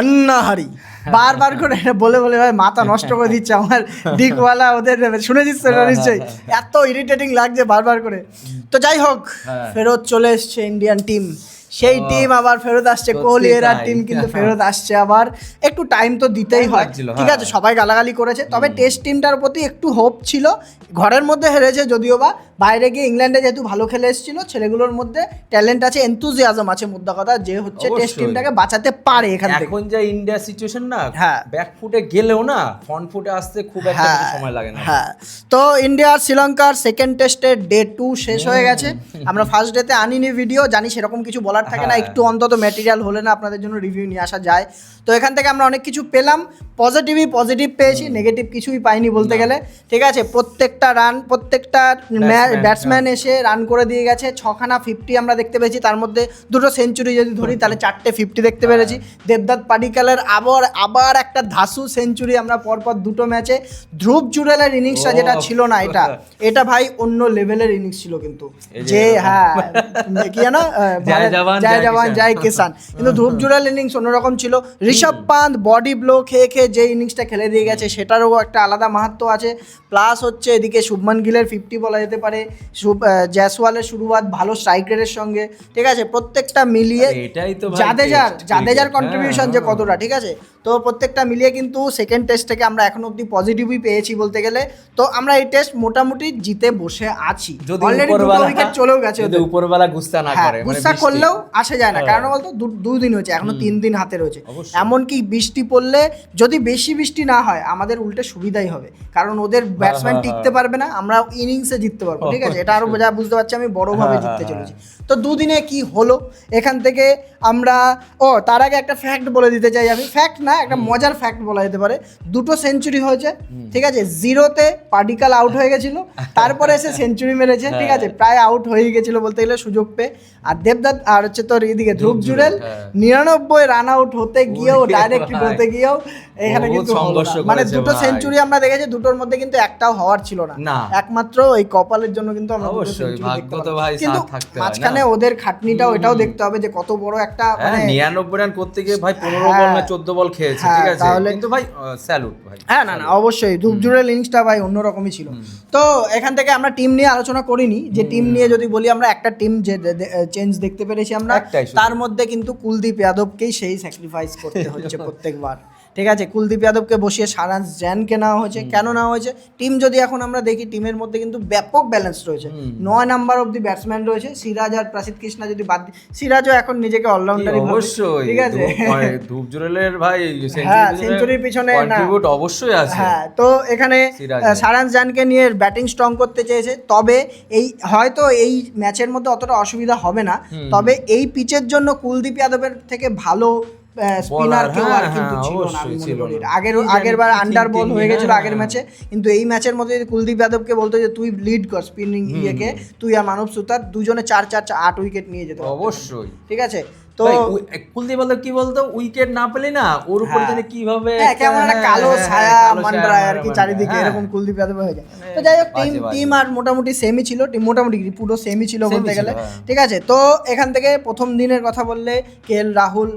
আন্নাহারি বারবার করে বলে বলে ভাই মাথা নষ্ট করে দিচ্ছে আমার দিকওয়ালা ওদের। শুনেছিস তো নিশ্চয়ই, এত ইরিটেটিং লাগছে বারবার করে। তো যাই হোক, ফেরত চলে এসছে ইন্ডিয়ান টিম, সেই টিম আবার ফেরত আসছে, কোহলি এর টিম কিন্তু ফেরত আসছে আবার। একটু টাইম তো দিতেই হয়, ঠিক আছে, সবাই গালাগালি করেছে, তবে টেস্ট টিমটার প্রতি একটু হোপ ছিল। ঘরের মধ্যে হেরেছে যদিও বা, বাইরে গিয়ে ইংল্যান্ডে যেহেতু ভালো খেলে এসেছিল, ছেলেগুলোর মধ্যে ট্যালেন্ট আছে, এনথুজিয়াজম আছে, মুদ্রা কথা যে হচ্ছে টেস্ট টিমটাকে বাঁচাতে পারে এখান থেকে। এখন যা ইন্ডিয়া সিচুয়েশন না, ব্যাক ফুটে গেলেও না ফ্রন্ট ফুটে আসতে খুব একটা সময় লাগে না। হ্যাঁ, তো ইন্ডিয়া আর শ্রীলঙ্কার সেকেন্ড টেস্টের ডে 2 শেষ হয়ে গেছে। আমরা ফার্স্ট ডেতে আনিনি ভিডিও, জানি সেরকম কিছু বলার থাকে না, একটু অন্তত ম্যাটেরিয়াল হলে না আপনাদের জন্য রিভিউ নিয়ে আসা যায়। তো এখান থেকে আমরা অনেক কিছু পেলাম, পজিটিভ পেয়েছি, নেগেটিভ কিছুই পাইনি বলতে গেলে, ঠিক আছে। প্রত্যেকটা রান, প্রত্যেকটা ব্যাটসম্যান এসে রান করে দিয়ে গেছে। 6খানা 50 আমরা দেখতে পেয়েছি, তার মধ্যে 2টো সেঞ্চুরি যদি ধরি তাহলে 4টে 50 দেখতে পেরেছি। দেবদত্ত পাডিক্কালের আবার একটা ধাসু সেঞ্চুরি আমরা পরপর 2টো ম্যাচে। ধ্রুব জুরেলের ইনিংসটা যেটা ছিল না, এটা ভাই অন্য লেভেলের ইনিংস ছিল কিন্তু, যে হ্যাঁ কি না জয় জওয়ান জয় কিষান, কিন্তু ধ্রুব জুরেল ইনিংস অন্যরকম ছিল। ঋষভ পান্ত বডি ব্লো খেয়ে যে ইনিংসটা খেলে দিয়ে গেছে সেটারও একটা আলাদা মাহাত্ম্য আছে। প্লাস হচ্ছে এদিকে শুভমান গিলের 50 বলা যেতে পারে, জয়সওয়ালের শুরুয়াত ভালো স্ট্রাইক রেটের সঙ্গে, ঠিক আছে। প্রত্যেকটা মিলিয়ে জাদেজার কন্ট্রিবিউশন যে কতটা, ঠিক আছে। তো প্রত্যেকটা মিলিয়ে কিন্তু সেকেন্ড টেস্ট থেকে আমরা এখনো অব্দি পজিটিভই পেয়েছি বলতে গেলে। তো আমরা এই টেস্ট মোটামুটি জিতে বসে আছি, অলরেডি 2 উইকেট চলেও গেছে, উপরবেলা গুস্তা না করে, গুস্তা করলেও আসা যায় না, কারণ বলতো 2 দিন হয়েছে, এখনো 3 দিন হাতে রয়েছে। এমনকি বৃষ্টি পড়লে যদি বেশি বৃষ্টি না হয় আমাদের উল্টে সুবিধাই হবে, কারণ ওদের ব্যাটসম্যান টিকতে পারবে না, আমরা ইনিংসে জিততে পারবো, ঠিক আছে। এটা আরো যা বুঝতে পারছি আমি বড়ভাবে জিততে চলেছি। তো 2 দিনে কি হলো এখান থেকে আমরা, তার আগে একটা ফ্যাক্ট বলে দিতে চাই আমি, ফ্যাক্ট না, একটা মজার ফ্যাক্ট বলা যেতে পারে। 2টো সেঞ্চুরি হয়েছে, ঠিক আছে। 0তে পাডিক্কাল আউট হয়ে গেছিল, তারপরে এসে সেঞ্চুরি মেরেছে, ঠিক আছে, প্রায় আউট হয়ে গেছিল বলতে গেলে সুযোগ পেয়ে। আর দেবদত্ত আর হচ্ছে তোর এদিকে ধ্রুব জুরেল 99 রান আউট হতে গিয়েও, ডাইরেক্ট হতে গিয়েও এখানে কিন্তু মানে 2টো সেঞ্চুরি আমরা দেখেছি, 2টোর মধ্যে কিন্তু একটাও হওয়ার ছিল না, একমাত্র এই কপালের জন্য কিন্তু আমরা কিন্তু মাঝখানে ওদের খাটনিটাও এটাও দেখতে হবে যে কত বড় একটা, মানে 99 রান করতে গিয়ে ভাই 15 বল না 14 বল খেয়েছে, ঠিক আছে, কিন্তু ভাই স্যালুট ভাই। হ্যাঁ, না অবশ্যই ধ্রুব জুরেল ইনিংসটা ভাই অন্যরকমই ছিল। তো এখান থেকে আমরা টিম নিয়ে আলোচনা করিনি, যে টিম নিয়ে যদি বলি আমরা একটা টিম যে চেঞ্জ দেখতে পেরেছি আমরা, তার মধ্যে কিন্তু কুলদীপ যাদবকেই সেই স্যাক্রিফাইস করতে হচ্ছে প্রত্যেকবার, ঠিক আছে। কুলদীপ যাদবকে বসিয়ে সারাঞ্চ জ্যানকে নেওয়া হয়েছে। কেন নেওয়া হয়েছে? টিম যদি এখন আমরা দেখি, টিমের মধ্যে কিন্তু ব্যাপক ব্যালেন্স রয়েছে, 9 নাম্বার অব্দি ব্যাটসম্যান রয়েছে। সিরাজ আর প্রসিদ্ধ কৃষ্ণা যদি বাদ দিই, সিরাজও এখন নিজেকে অলরাউন্ডারই ভাবে, ঠিক আছে। ধ্রুব জুরেলের ভাই সেঞ্চুরির পিছনে কন্ট্রিবিউট অবশ্যই আছে। হ্যাঁ, তো এখানে সারাঞ্চ জ্যানকে নিয়ে ব্যাটিং স্ট্রং করতে চেয়েছে, তবে এই হয়তো এই ম্যাচের মধ্যে অতটা অসুবিধা হবে না, তবে এই পিচের জন্য কুলদীপ যাদবের থেকে ভালো স্পিনার কেউ আর কিন্তু ছিল না, আমি মনে করি। আগের বার আন্ডার বল হয়ে গেছিল আগের ম্যাচে, কিন্তু এই ম্যাচের মধ্যে যদি কুলদীপ যাদবকে বলতো যে তুই লিড কর স্পিনিং ইয়েকে, তুই আর মানব সুতার দুজনে 4-8 উইকেট নিয়ে যেত অবশ্যই, ঠিক আছে। তো কুলদীপ যাদব কি বলতো, উইকেট না পেলে না ওর উপর জানি কিভাবে কেমন একটা কালো ছায়া মান্ডরায় আর কি চারিদিকে, এরকম কুলদীপ যাদব হয়ে যায়। তো যাই হোক, টিম আর মোটামুটি সেমই ছিল, মোটামুটি পুরো সেমই ছিল বলতে গেলে, ঠিক আছে। তো এখান থেকে প্রথম দিনের কথা বললে KL রাহুল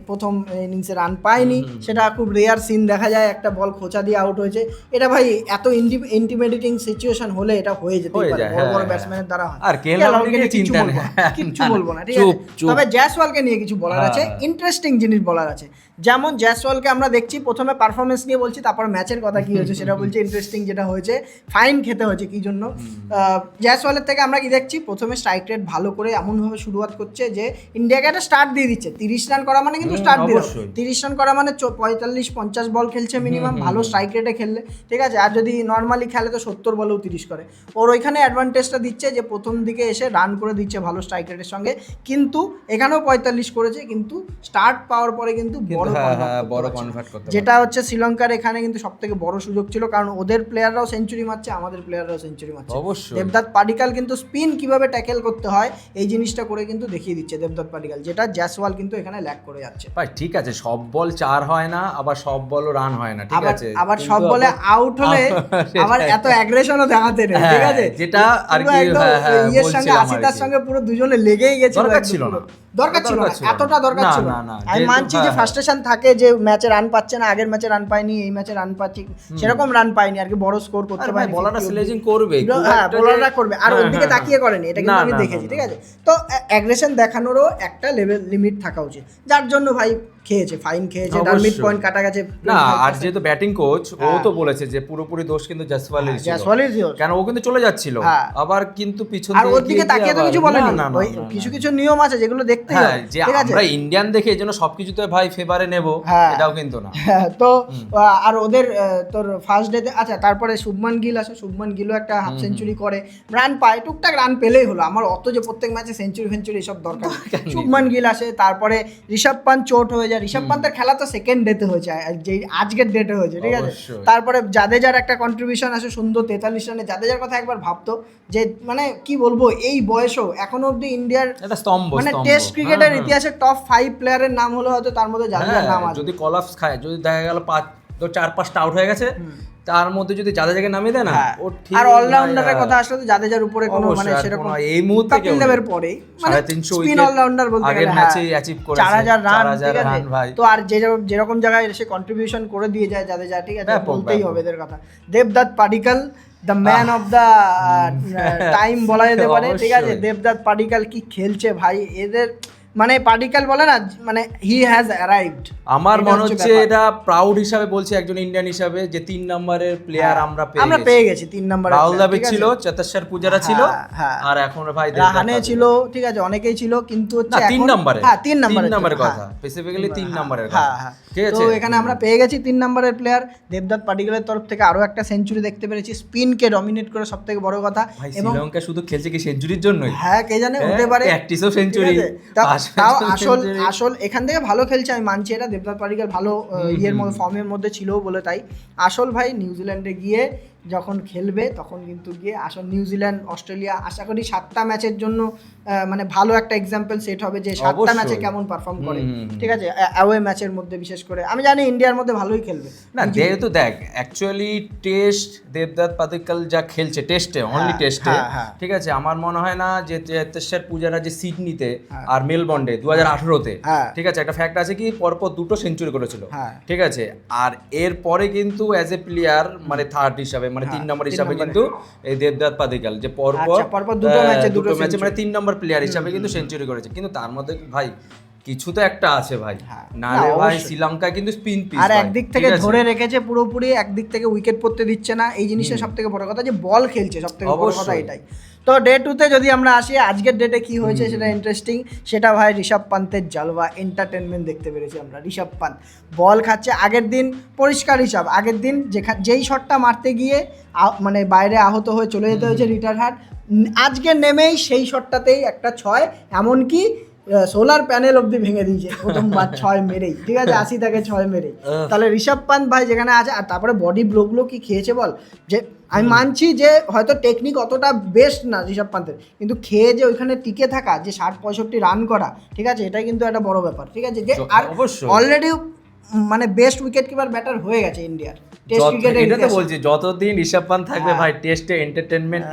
প্রথম ইনিংসে রান পায়নি, সেটা খুব রেয়ার সিন দেখা যায়, একটা বল খোঁচা দিয়ে আউট হয়েছে। এটা ভাই এত ইন্টিমিডেটিং সিচুয়েশন হলে এটা হয়ে যেতে পারে, বড় বড় ব্যাটসম্যানের দ্বারা হয়। আর KL রাহুলকে কিছু বলবো না, ঠিক আছে। তবে জয়সওয়ালকে নিয়ে কিছু বলার আছে, ইন্টারেস্টিং জিনিস বলার আছে। যেমন জয়সওয়ালকে আমরা দেখছি, প্রথমে পারফরমেন্স নিয়ে বলছি, তারপর ম্যাচের কথা কি হয়েছে সেটা বলছি। ইন্টারেস্টিং যেটা হয়েছে, ফাইন খেতে হয়েছে কি জন্য। জয়সওয়ালের থেকে আমরা কি দেখছি, প্রথমে স্ট্রাইক রেট ভালো করে এমনভাবে শুরুয়াত করছে যে ইন্ডিয়াকে একটা স্টার্ট দিয়ে দিচ্ছে। 30 রান করা মানে কিন্তু স্টার্ট দিল, 30 রান করা মানে 45-50 বল খেলছে মিনিমাম, ভালো স্ট্রাইক রেটে খেললে, ঠিক আছে। আর যদি নর্মালি খেলে তো 70 বলেও 30 করে। ওর ওইখানে অ্যাডভান্টেজটা দিচ্ছে যে প্রথম দিকে এসে রান করে দিচ্ছে ভালো স্ট্রাইক রেটের সঙ্গে, কিন্তু এখানেও 45 করেছে, কিন্তু স্টার্ট পাওয়ার পরে কিন্তু বড় কনভার্ট করতে, যেটা হচ্ছে শ্রীলঙ্কার এখানে কিন্তু সবথেকে বড় সুযোগ ছিল, কারণ ওদের প্লেয়াররাও সেঞ্চুরি মারছে, আমাদের প্লেয়াররাও সেঞ্চুরি মারছে। দেবদত্ত পাডিক্কাল কিন্তু স্পিন কিভাবে ট্যাকেল করতে হয় এই জিনিসটা করে কিন্তু দেখিয়ে দিচ্ছে দেবদত্ত পাডিক্কাল, যেটা জয়সওয়াল কিন্তু এখানে এখানে ল্যাক করে যাচ্ছে। ভাই ঠিক আছে, সব বল 4 হয় না, আবার সব বলও রান হয় না, ঠিক আছে, আবার সব বলে আউট হলে আবার এত অ্যাগ্রেশনও দেখাতে নেই, ঠিক আছে, যেটা আর কি ইয়ের সঙ্গে আসিতার সঙ্গে পুরো দুজনে লেগেই গেছিল, দরকার ছিল না, এতটা দরকার ছিল না। আমি মানছি যে ফ্রাস্ট্রেশন থাকে, যে ম্যাচে রান পাচ্ছে না, আগের ম্যাচে রান পায়নি, এই ম্যাচে রান পাচ্ছি, সেরকম রান পায়নি আর কি, বড় স্কোর করতে পারে, বলাররা স্লেজিং করবে, হ্যাঁ বলাররা করবে, আর ওদিকে তাকিয়ে করেনি, এটা কিন্তু আমি দেখেছি, ঠিক আছে। তো অ্যাগ্রেশন দেখানোরও একটা লেভেল লিমিট থাকা উচিত, যার জন্য ভাই খেয়েছে, ফাইন খেয়েছে, তার মিড পয়েন্ট কাটা গেছে না। আর যেহেতু ব্যাটিং কোচ, ও তো বলেছে যে পুরোপুরি দোষ কিন্তু জয়সওয়ালের ছিল, কেন ও কিন্তু চলে যাচ্ছিল, আবার কিন্তু পিছন আর ওর দিকে তাকিয়ে তো কিছু বলেনি, কিছু কিছু নিয়ম আছে যেগুলো দেখতে হবে, যে আমরা ইন্ডিয়ান দেখে এজন্য সবকিছুতে ভাই ফেভারে নেব, এটাও কিন্তু না। তো আর ওদের তোর ফার্স্ট ডেতে, আচ্ছা তারপরে শুভমান গিল আসে, শুভমান গিলও একটা হাফ সেঞ্চুরি করে, রান পায়, টুকটাক রান পেলেই হলো, আমার অত যে প্রত্যেক ম্যাচে সেঞ্চুরি এসব দরকার নেই। শুভমান গিল আসে, তারপরে ঋষভ পান্ত চোট হয়ে যায়, ঋষভ পান্তের খেলা তো সেকেন্ড ডেতে হয়েছে, যে আজকের ডেটে হয়েছে, ঠিক আছে। তারপরে জাদেজার একটা কন্ট্রিবিউশন আসে সুন্দর 43 রানে, জাদেজার কথা একবার ভাবতো যে মানে কি বলবো, এই বয়সেও এখনো অব্দি ইন্ডিয়ার মানে টেস্ট ক্রিকেটের ইতিহাসে টপ 5 প্লেয়ারের নাম হলো হয়তো তার মধ্যে জাদেজার নাম আছে। যদি কলাপস খায়, যদি দেখা গেল 4-5টা আউট হয়ে গেছে, তার মধ্যে যদি জাদেজাকে নামিয়ে দেয় না, ও ঠিক। আর অলরাউন্ডারের কথা আসলে তো জাদেজার উপরে কোনো মানে সেরকম এই মুহূর্তে কপিল দেবের পরে মানে স্পিন অলরাউন্ডার বলতে গেলে আগের ম্যাচেই অ্যাচিভ করেছে 4000 রান ভাই। তো আর যেরকম জায়গায় এসে কন্ট্রিবিউশন করে দিয়ে যায় জাদেজা, ঠিক আছে, বলতেই হবে এদের কথা। Debdutta Padikkal the man of the time বলা যেতে পারে, ঠিক আছে। দেবদত্ত পাডিক্কল কি খেলছে ভাই, এদের মানে পাডিক্কল বলে না, মানে হি হ্যাজ অ্যারাইভড। আমার মনে হচ্ছে এটা প্রাউড হিসাবে বলছি একজন ইন্ডিয়ান হিসাবে, যে 3 নম্বরের প্লেয়ার আমরা পেয়ে গেছি 3 নম্বরে। রাহুল দ্রাবিড় ছিল, চেতেশ্বর পূজারা ছিল, আর এখন ভাই রাহানে ছিল, ঠিক আছে, অনেকেই ছিল, কিন্তু হচ্ছে 3 নম্বরে, হ্যাঁ 3 নম্বরের কথা, স্পেসিফিক্যালি 3 নম্বরের কথা, ঠিক আছে। তো এখানে আমরা পেয়ে গেছি 3 নম্বরের প্লেয়ার দেবদত্ত পাডিক্কলের তরফ থেকে আরো একটা সেঞ্চুরি দেখতে পেরেছি, স্পিনকে ডমিনেট করে, সবথেকে বড় কথা। এবং শ্রীলঙ্কা শুধু খেলছে কি সেঞ্চুরির জন্যই? হ্যাঁ কে জানে, হতে পারে প্র্যাকটিসও সেঞ্চুরি, তাও আসল এখান থেকে ভালো খেলছে, আমি মানছি এটা, দেবদত্ত পাডিক্কল ভালো ইয়ের মধ্যে ফর্মের মধ্যে ছিল বলে, তাই আসল ভাই নিউজিল্যান্ডে গিয়ে যখন খেলবে তখন কিন্তু গিয়ে আসল নিউজিল্যান্ড অস্ট্রেলিয়া আশা করি 7টা ম্যাচের জন্য মানে ভালো একটা এক্সাম্পল সেট হবে যে 7টা ম্যাচে কেমন পারফর্ম করে, ঠিক আছে, অ্যাওয়ে ম্যাচের মধ্যে বিশেষ করে। আমি জানি ইন্ডিয়ার মধ্যে ভালোই খেলবে না, যেহেতু দেখ অ্যাকচুয়ালি টেস্ট দেবদত্ত পাডিক্কল যা খেলছে টেস্টে, অনলি টেস্টে, ঠিক আছে, আমার মনে হয় না যে চেতেশ্বর পূজারা যে সিডনিতে আর মেলবোর্নে 2018-তে, ঠিক আছে, একটা ফ্যাক্ট আছে কি পরপর 2টো সেঞ্চুরি করেছিল, ঠিক আছে। আর এরপরে কিন্তু অ্যাজ এ প্লেয়ার মানে থার্ড হিসাবে, মানে 3 নম্বর হিসাবে কিন্তু এই দেবদত্ত পাডিক্কল যে পরপর দুটো ম্যাচে মানে 3 নম্বর প্লেয়ার হিসাবে কিন্তু সেঞ্চুরি করেছে, কিন্তু তার মধ্যে ভাই কিছু তো একটা আছে ভাই, নালে ভাই শ্রীলঙ্কা কিন্তু স্পিন পিচ, আর একদিক থেকে ধরে রেখেছে পুরোপুরি, একদিক থেকে উইকেট পড়তে দিচ্ছে না, এই জিনিসটা সবথেকে বড় কথা, যে বল খেলছে, সবথেকে বড় কথা এটাই। তো ডে 2-তে যদি আমরা আসি, আজকের ডেটে কি হয়েছে সেটা ইন্টারেস্টিং, সেটা ভাই ঋষভ পান্তের জালওয়া এন্টারটেনমেন্ট দেখতে পেরেছি আমরা। ঋষভ পান্ত বল খাচ্ছে, আগের দিন পরিষ্কার হিসাব, আগের দিন যেই শটটা মারতে গিয়ে মানে বাইরে আহত হয়ে চলে যেতে হয়েছে রিটায়ার হার্ট, আজকে নেমেই সেই শটটাতেই একটা 6, এমনকি সোলার প্যানেল অব্দি ভেঙে দিয়েছে প্রথমবার 6 মেরেই, ঠিক আছে, 80 থেকে 6 মেরেই। তাহলে ঋষভ পান্ত ভাই যেখানে আছে, আর তারপরে বডি ব্লোগুলো কি খেয়েছে বল, যে আমি মানছি যে হয়তো টেকনিক অতটা বেস্ট না ঋষভ পান্তের, কিন্তু খেয়ে যে ওইখানে টিকে থাকা, যে 60-65 রান করা, ঠিক আছে, এটাই কিন্তু একটা বড় ব্যাপার, ঠিক আছে। যে আর অলরেডি মানে বেস্ট উইকেট কিপার ব্যাটার হয়ে গেছে ইন্ডিয়ার টেস্ট ক্রিকেটে। এটা তো বলছি যতদিন ঋষভ পান্ত থাকবে ভাই টেস্টে এন্টারটেইনমেন্ট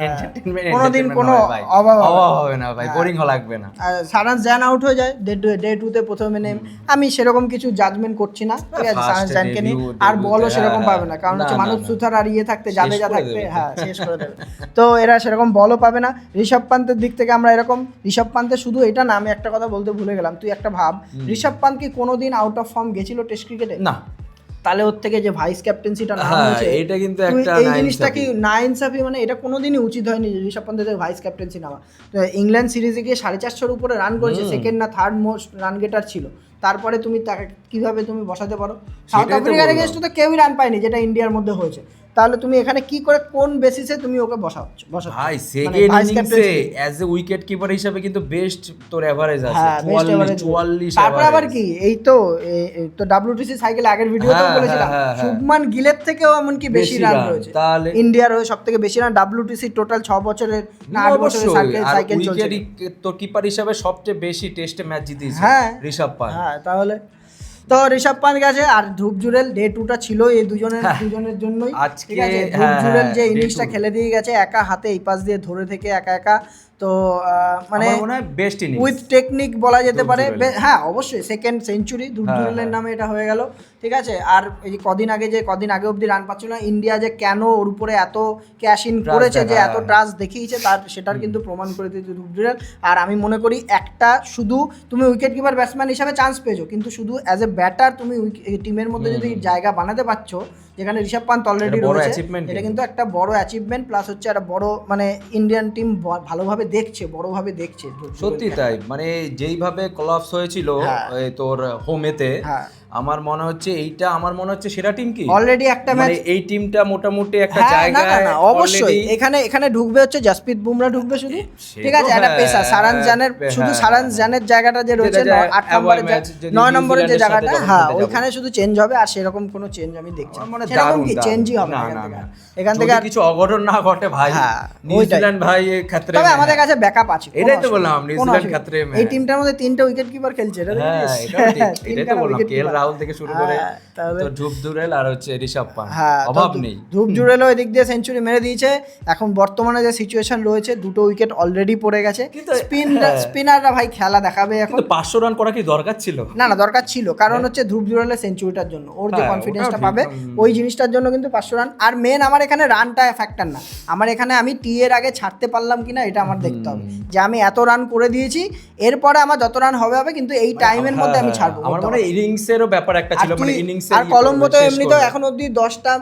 কোনোদিন কোনো অভাব হবে না ভাই, বোরিং লাগবে না। সারান জ্যান আউট হয়ে যায় ডে 2-তে প্রথমে নেম, আমি সেরকম কিছু জাজমেন্ট করছি না, ঠিক আছে, সারান জ্যানকে নিয়ে, আর বলও সেরকম পাবে না, কারণ হচ্ছে মানব সুথার আর ইয়ে থাকতে জাদেজা থাকতে, হ্যাঁ শেষ করে দেবে, তো এরা সেরকম বলও পাবে না। ঋষভ পান্তের দিক থেকে আমরা এরকম, ঋষভ পান্তের শুধু এটা না, আমি একটা কথা বলতে ভুলে গেলাম, তুই একটা ভাব, ঋষভ পান্ত কি কোনোদিন আউট অফ ফর্ম গেছিল টেস্ট ক্রিকেটে? না। তাহলে ওর থেকে যে ভাইস ক্যাপ্টেন্সিটা নাম হয়েছে, এটা কিন্তু একটা এই জিনিসটা কি না ইনসাফি, মানে এটা কোনোদিনই উচিত হয়নি ঋষভ পান্তের থেকে ভাইস ক্যাপ্টেন্সি নেওয়া। তো ইংল্যান্ড সিরিজে গিয়ে 450-এর উপরে রান করেছে, সেকেন্ড না থার্ড মোস্ট রান গেটার ছিল, তারপরে তুমি তাকে কিভাবে তুমি বসাতে পারো? সাউথ আফ্রিকার এগেইনস্টে তো কেউই রান পায়নি, যেটা ইন্ডিয়ার মধ্যে হয়েছে, তাহলে তুমি এখানে কি করে কোন বেসিসে তুমি ওকে বসাচ্ছ ভাই সেকেন্ড ইনিংসে অ্যাজ এ উইকেট কিপার হিসেবে কিন্তু বেস্ট তোর এভারেজ আছে 44 তারপর আবার কি এই তো WTC সাইকেল আগের ভিডিওতেও বলেছিলাম শুভমান গিলের থেকেও এমনকি বেশি রান রয়েছে ইন্ডিয়ার হয়ে সবথেকে বেশি রান WTC টোটাল 6 বছরের না 8 বছরের সাইকেল চলছে তোর কিপার হিসেবে সবচেয়ে বেশি টেস্টে ম্যাচ জিতেছে ঋষভ পান্ট। হ্যাঁ তাহলে তো ঋষভ পান্ট গেছে আর ধ্রুব জুরেল ডে 2টা ছিল এই দুজনের জন্যই ঠিক আছে। ধ্রুব জুরেল যে ইনিংসটা খেলে দিয়ে গেছে একা হাতে এই পাশ দিয়ে ধরে থেকে একা একা, তো মানে বেস্ট ইনিংস উইথ টেকনিক বলা যেতে পারে। হ্যাঁ অবশ্যই সেকেন্ড সেঞ্চুরি ধ্রুব জুরেলের নামে এটা হয়ে গেল, ঠিক আছে। আর এই কদিন আগে অবধি রান পাচ্ছিল না ইন্ডিয়া, যে কেন ওর উপরে এত ক্যাশ ইন করেছে, যে এত ট্রাস্ট দেখিয়েছে সেটার কিন্তু প্রমাণ করে দিয়েছে ধ্রুব জুরেল। আর আমি মনে করি একটা শুধু তুমি উইকেট কিপার ব্যাটসম্যান হিসাবে চান্স পেয়েছো, কিন্তু শুধু অ্যাজ এ ব্যাটার তুমি টিমের মধ্যে যদি জায়গা বানাতে পারছো যেখানে ঋষভ পান্ট অলরেডি রয়েছে, এটা কিন্তু একটা বড় অ্যাচিভমেন্ট। প্লাস হচ্ছে একটা বড় মানে ইন্ডিয়ান টিম ভালোভাবে দেখছে, বড়ভাবে দেখছে। সত্যি তাই, মানে যেইভাবে কলাপস হয়েছিল তোর হোমেতে, আমার মনে হচ্ছে সেরা টিম কি অলরেডি একটা ম্যাচ এই টিমটা মোটামুটি একটা জায়গায় অবশ্যই এখানে ঢুকবে হচ্ছে জাসপ্রীত বুমরা ঢুকবে শুধু, ঠিক আছে। একটা পেসার সারান জানের জায়গাটা যে রয়েছে 8 নম্বরের 9 নম্বরের যে জায়গাটা, ওইখানে শুধু চেঞ্জ হবে। আর সেরকম কোনো চেঞ্জ আমি দেখছি না, সেরকম কি চেঞ্জই হবে না এখান থেকে। আর কিছু অঘটন না ঘটে ভাই, নিউজিল্যান্ড ভাই এই ক্ষেত্রে তবে আমাদের কাছে ব্যাকআপ আছে, এটাই তো বললাম। নিউজিল্যান্ড ক্ষেত্রে এই টিমটার মধ্যে 3টে উইকেট কিপার খেলছে, এটাই তো বললাম। কেএল রাহুল থেকে শুরু করে তো ধ্রুব জুরেল আর হচ্ছে ঋষভ পান্ট, অভাব নেই। ধ্রুব জুরেলও এদিক দিয়ে সেঞ্চুরি মেরে দিয়েছে। এখন বর্তমানে যে সিচুয়েশন রয়েছে, 2টো উইকেট অলরেডি পড়ে গেছে। স্পিনাররা ভাই খেলা দেখাবে এখন। 500 রান করা কি দরকার ছিল? না দরকার ছিল, কারণ হচ্ছে ধ্রুব জুরেলের সেঞ্চুরিটার জন্য, ওর যে কনফিডেন্সটা পাবে ওই জিনিসটার জন্য কিন্তু 500 রান। আর মেন আমার এখানে রানটা ফ্যাক্টর না, আমার এখানে আমি টি এর আগে ছাড়তে পারলাম কিনা এটা আমার দেখতে হবে, যে আমি এত রান করে দিয়েছি, এরপরে আমার যত রান হবে কিন্তু এই টাইমের মধ্যে আমি ছাড়বো। আমার মনে হয় ইনিংসেরও ব্যাপার একটা ছিল, মানে ইনিংসে। আর কলম্বোতে এমনিতেও এখন অবধি 10টা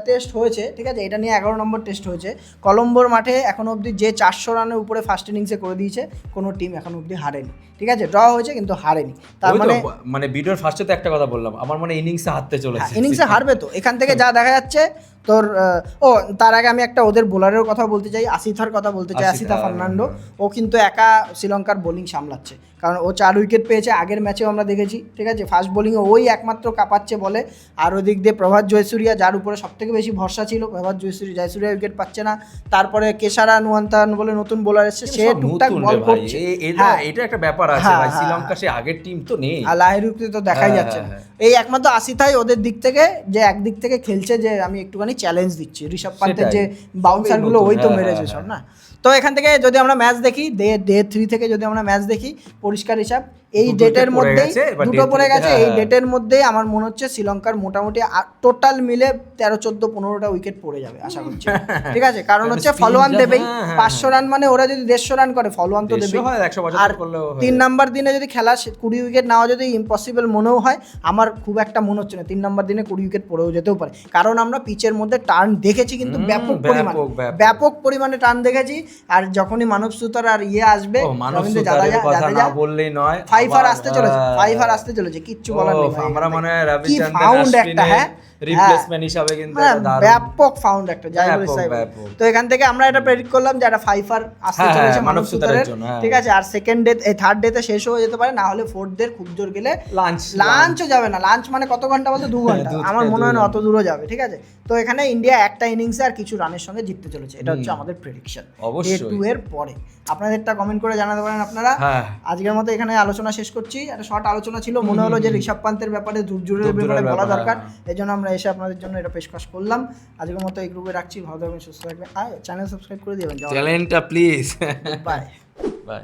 টেস্ট হয়েছে, ঠিক আছে, এটা নিয়ে 11 নম্বর টেস্ট হয়েছে। কলম্বোর মাঠে এখন অবধি যে 400 রানের উপরে ফার্স্ট ইনিংসে করে দিয়েছে কোনো টিম এখন অবধি হারেনি, ঠিক আছে। ড্র হয়েছে কিন্তু হারেনি। তার মানে ভিডিওর ফার্স্টে তো একটা কথা বললাম, আমার মনে ইনিংসে হারতে চলেছে, ইনিংসে হারবে তো এখান থেকে যা দেখা যাচ্ছে তোর। তার আগে আমি একটা ওদের বোলারের কথা বলতে চাই, আসিথার কথা বলতে চাই। আসিথা ফার্নান্ডো, ও কিন্তু একা শ্রীলঙ্কার বোলিং সামলাচ্ছে, কারণ ও 4 উইকেট পেয়েছে। আগের ম্যাচেও আমরা দেখেছি, ঠিক আছে, ফার্স্ট বোলিংয়ে ওই একমাত্র কাঁপাচ্ছে বলে। আর ওদিক দিয়ে প্রভাত জয়সূরিয়া, যার উপরে সবথেকে বেশি ভরসা ছিল, প্রভাত জয়সূরিয়া উইকেট পাচ্ছে না। তারপরে কেশারা নুয়ান্তান বলে নতুন বোলার এসেছে, সে টুকটাক বল করছে। এটা একটা ব্যাপার আছে ভাই, শ্রীলঙ্কা সে আগের টিম তো নেই, আর লাহিরুকে তো দেখাই যাচ্ছে না। এই একমাত্র আসিথাই ওদের দিক থেকে যে একদিক থেকে খেলছে, যে আমি একটুখানি চ্যালেঞ্জ দিচ্ছি। ঋষভ পান্তের যে বাউন্সারগুলো ওই তো মেরেছে সব না। তো এখান থেকে যদি আমরা ম্যাচ দেখি, ডে 3 থেকে যদি আমরা ম্যাচ দেখি, পরিষ্কার হিসাব এই ডেটের মধ্যেই 2টো পড়ে গেছে। এই ডেটের মধ্যেই আমার মনে হচ্ছে শ্রীলঙ্কার মোটামুটি টোটাল মিলে 13, 14, 15টা উইকেট পড়ে যাবে আশা করছি, ঠিক আছে। কারণ হচ্ছে ফলোয়ান দেবেই, 500 রান মানে ওরা যদি 150 রান করে ফলোয়ান তো দেবেই। আর 3 নাম্বার দিনে যদি খেলা 20 উইকেট নেওয়া যদি ইম্পসিবল মনেও হয়, আমার খুব একটা মনে হচ্ছে না 3 নাম্বার দিনে 20 উইকেট পড়েও যেতেও পারে। কারণ আমরা পিচের মধ্যে টার্ন দেখেছি কিন্তু ব্যাপক পরিমাণে টার্ন দেখেছি। আর যখনই মানব সুতার আর আসবে, জাদেজা বললেই নয়, ফাইভার আসতে চলেছে কিচ্ছু বলার নেই। আমরা মনে হয় রবিচন্দ্রন অশ্বিনের রিপ্লেসমেন্ট হিসাবে কিন্তু ব্যাপক ফাউন্ড একটা যাই বলি সাহেব। তো এখান থেকে আমরা এটা প্রেডিক্ট করলাম যে একটা ফাইভার আসতে চলেছে মানব সুতারের, ঠিক আছে। আর সেকেন্ড ডে থার্ড ডেতে শেষ হয়ে যেতে পারে, না হলে ফোর্থ ডে খুব জোর গেলে লাঞ্চও যাবে না। লাঞ্চ মানে কত ঘন্টা বলতে 2 ঘন্টা, আমার মনে হয় না অত দূরও যাবে, ঠিক আছে। তো এখানে ইন্ডিয়া একটা ইনিংসে আর কিছু রানের সঙ্গে জিততে চলেছে, এটা হচ্ছে আমাদের প্রেডিকশন ডে 2 এর পরে। আপনাদেরটা কমেন্ট করে জানাতে পারেন আপনারা। আজকের মতো এখানে আলোচনা শেষ করছি। একটা শর্ট আলোচনা ছিল, মনে হলো যে ঋষভ পান্তের ব্যাপারে, ধ্রুব জুরেলের ব্যাপারে বলা দরকার, এই জন্য আমরা এসে আপনাদের জন্য এটা পেশকশ করলাম। আজকের মতো এই গ্রুপে রাখছি, ভালো থাকবেন, সুস্থ থাকবেন, আর চ্যানেল সাবস্ক্রাইব করে দিবেন, চ্যানেলটা প্লিজ। Bye bye.